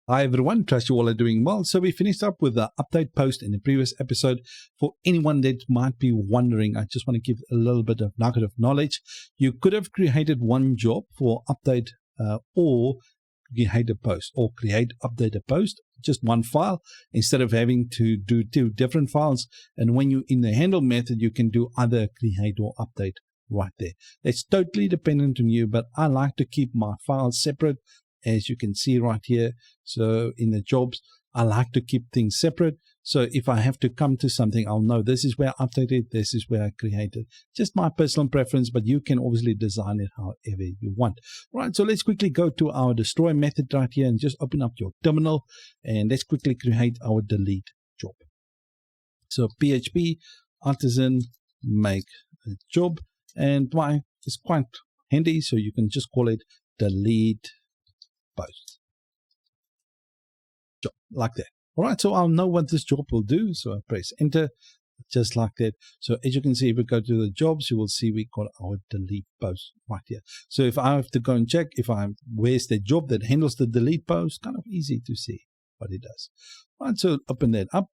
Hi everyone, trust you all are doing well. So we finished up with the update post in the previous episode. For anyone that might be wondering, I just want to give a little bit of nugget of knowledge. You could have created one job for update or create a post or update a post, just one file instead of having to do two different files. And when you're in the handle method, you can do either create or update right there. It's totally dependent on you, but I like to keep my files separate. As you can see right here, so in the jobs, I like to keep things separate. So if I have to come to something, I'll know this is where I updated, this is where I created. Just my personal preference, but you can obviously design it however you want. All right, so let's quickly go to our destroy method right here and just open up your terminal and let's quickly create our delete job. So PHP artisan make a job, and why it's quite handy, so you can just call it delete post job like that. All right, so I'll know what this job will do. So I press enter just like that. So as you can see, if we go to the jobs, you will see we got our delete post right here. So if I have to go and check where's the job that handles the delete post, kind of easy to see what it does. All right, so open that up.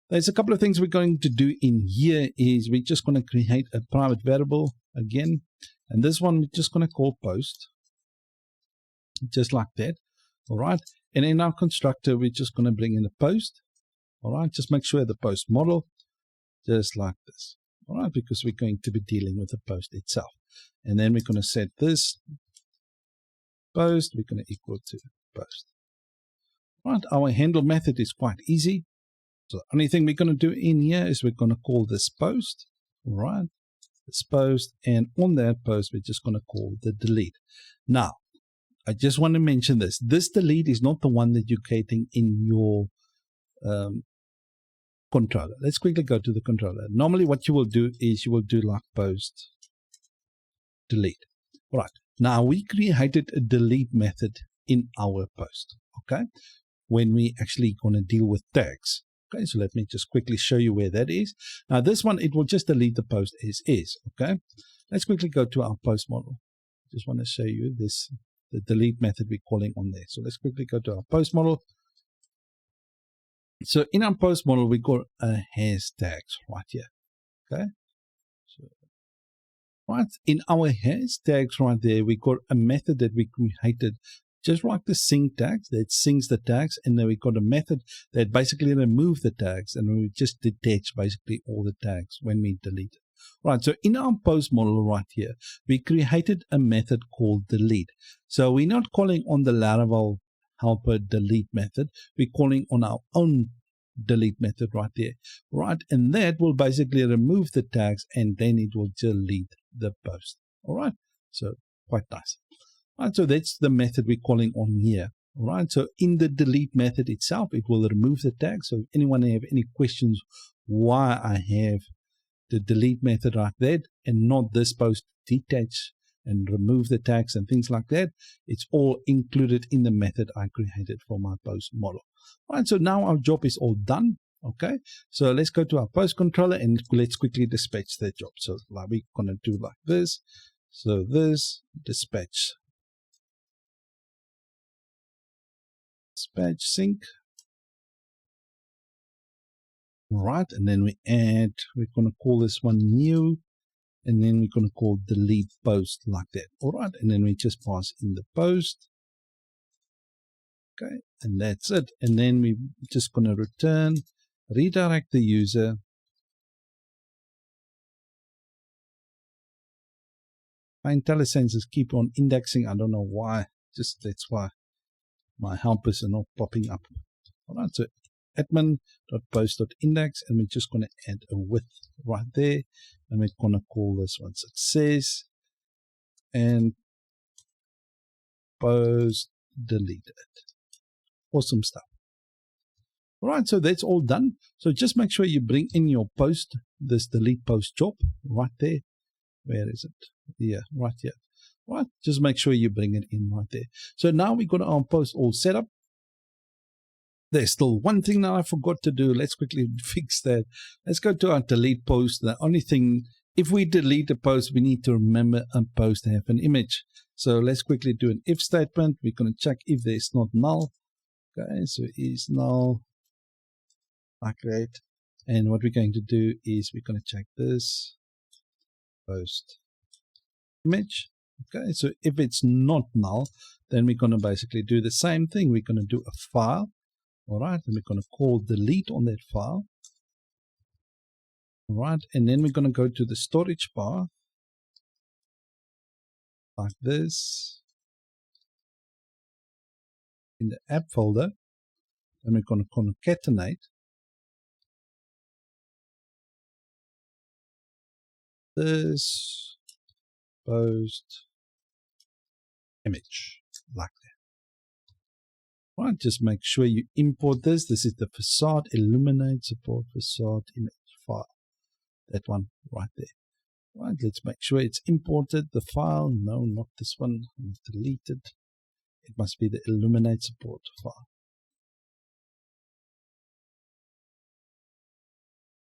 There's a couple of things we're going to do in here. Is we're just going to create a private variable again, and this one we're just going to call post. Just like that. All right, and in our constructor we're just going to bring in a post. All right, just make sure the post model just like this. All right, because we're going to be dealing with the post itself, and then we're going to set this post, we're going to equal to post. All right, our handle method is quite easy. So the only thing we're going to do in here is we're going to call this post. All right, this post, and on that post we're just going to call the delete. Now I just want to mention this. This delete is not the one that you're creating in your controller. Let's quickly go to the controller. Normally what you will do is you will do like post delete. All right. Now we created a delete method in our post. Okay. When we actually going to deal with tags. Okay. So let me just quickly show you where that is. Now this one, it will just delete the post as is. Okay. Let's quickly go to our post model. Just want to show you this. The delete method we're calling on there. So let's quickly go to our post model. So in our post model, we got a hashtags right here. Okay. So right in our hashtags right there, we got a method that we created just like the sync tags that syncs the tags, and then we got a method that basically removes the tags, and we just detach basically all the tags when we delete it. Right, so in our post model right here, we created a method called delete. So we're not calling on the Laravel helper delete method. We're calling on our own delete method right there. Right, and that will basically remove the tags, and then it will delete the post. All right, so quite nice. All right, so that's the method we're calling on here. All right, so in the delete method itself, it will remove the tags. So if anyone have any questions why I have the delete method like that and not this post detach and remove the tags and things like that, it's all included in the method I created for my post model. All right, so now our job is all done. Okay, so let's go to our post controller and let's quickly dispatch that job. So like we're going to do like this. So this dispatch sync. All right, and then we're going to call this one new, and then we're going to call delete post like that. All right, and then we just pass in the post. Okay, and that's it. And then we're just going to redirect the user. My IntelliSenses keep on indexing. I don't know why. Just that's why my helpers are not popping up. All right, so admin.post.index, and we're just going to add a width right there, and we're going to call this one success and post deleted. Awesome stuff. All right, so that's all done. So just make sure you bring in your post, this delete post job right there. Where is it? Yeah, right here. Right, just make sure you bring it in right there. So now we got our post all set up. There's still one thing that I forgot to do. Let's quickly fix that. Let's go to our delete post. The only thing, if we delete a post, we need to remember a post to have an image. So let's quickly do an if statement. We're going to check if there's not null. Okay, so is null like that. And what we're going to do is we're going to check this post image. Okay, so if it's not null, then we're going to basically do the same thing. We're going to do a file. All right, and we're going to call delete on that file. All right, and then we're going to go to the storage bar like this in the app folder, and we're going to concatenate this post image like that. Right, just make sure you import this. This is the facade illuminate support facade image file. That one right there. Right, let's make sure it's imported. The file, no, not this one. Delete it. It must be the illuminate support file.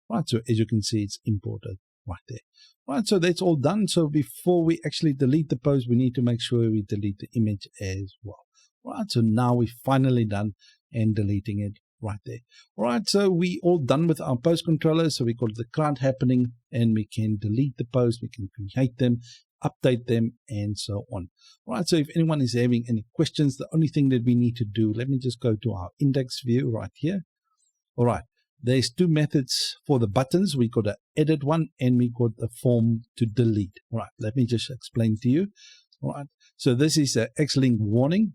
Right, so as you can see, it's imported right there. Right, so that's all done. So before we actually delete the post, we need to make sure we delete the image as well. Right, so now we're finally done and deleting it right there. All right, so we all done with our post controllers. So we got the CRUD happening, and we can delete the post, we can create them, update them, and so on. All right, so if anyone is having any questions, the only thing that we need to do, let me just go to our index view right here. All right, there's two methods for the buttons. We got an edit one, and we got the form to delete. All right, let me just explain to you. All right, so this is an X-Link warning.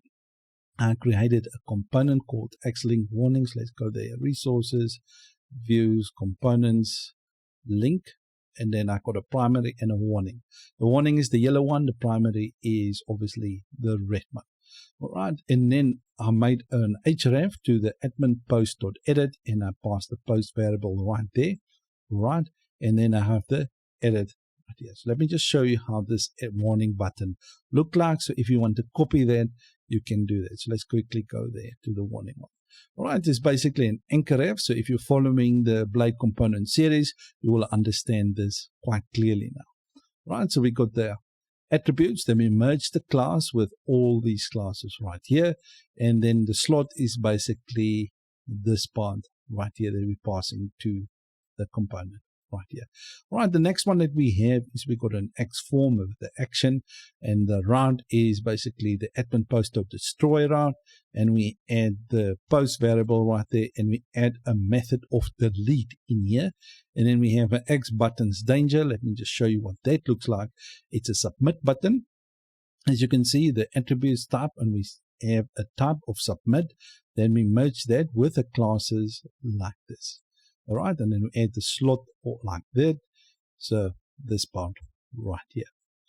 I created a component called X-Link warnings. Let's go there, resources, views, components, link, and then I got a primary and a warning. The warning is the yellow one. The primary is obviously the red one. All right, and then I made an href to the admin post.edit, and I passed the post variable right there. Right, and then I have the edit right here. So let me just show you how this warning button look like. So if you want to copy that, you can do that. So let's quickly go there to the warning one. All right, it's basically an anchor ref. So if you're following the Blade component series, you will understand this quite clearly now. Right, so we got the attributes, then we merge the class with all these classes right here, and then the slot is basically this part right here that we're passing to the component right here. All right, the next one that we have is we got an X form with the action, and the route is basically the admin post.destroy route, and we add the post variable right there, and we add a method of delete in here, and then we have an X buttons danger. Let me just show you what that looks like. It's a submit button. As you can see, the attributes type, and we have a type of submit. Then we merge that with the classes like this. All right, and then we add the slot like that. So this part right here.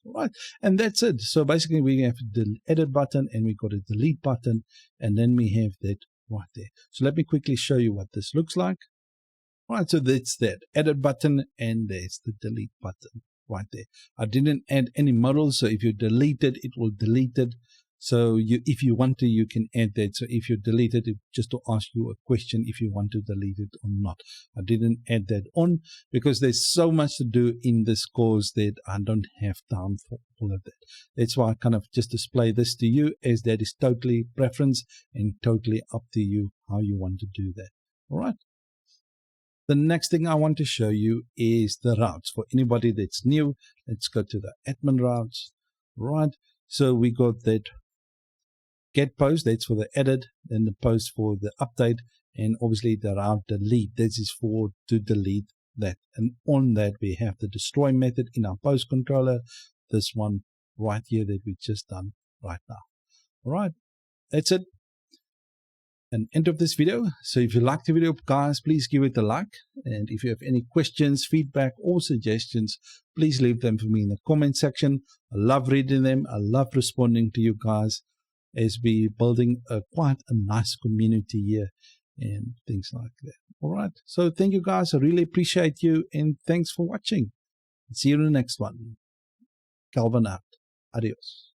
All right, and that's it. So basically we have the edit button, and we got a delete button, and then we have that right there. So let me quickly show you what this looks like. All right, so that's that edit button, and there's the delete button right there. I didn't add any models, so if you delete it, it will delete it. So if you want to, you can add that. So if you delete it, just to ask you a question if you want to delete it or not. I didn't add that on because there's so much to do in this course that I don't have time for all of that. That's why I kind of just display this to you, as that is totally preference and totally up to you how you want to do that. All right. The next thing I want to show you is the routes. For anybody that's new, let's go to the admin routes. Right. So we got that get post, that's for the edit, then the post for the update, and obviously the route delete, this is for to delete that. And on that we have the destroy method in our post controller, this one right here that we just done right now. All right, that's it. And end of this video. So if you liked the video, guys, please give it a like, and if you have any questions, feedback, or suggestions, please leave them for me in the comment section. I love reading them. I love responding to you guys, as we building quite a nice community here and things like that. All right, so thank you guys. I really appreciate you, and thanks for watching. See you in the next one. Calvin out. Adios.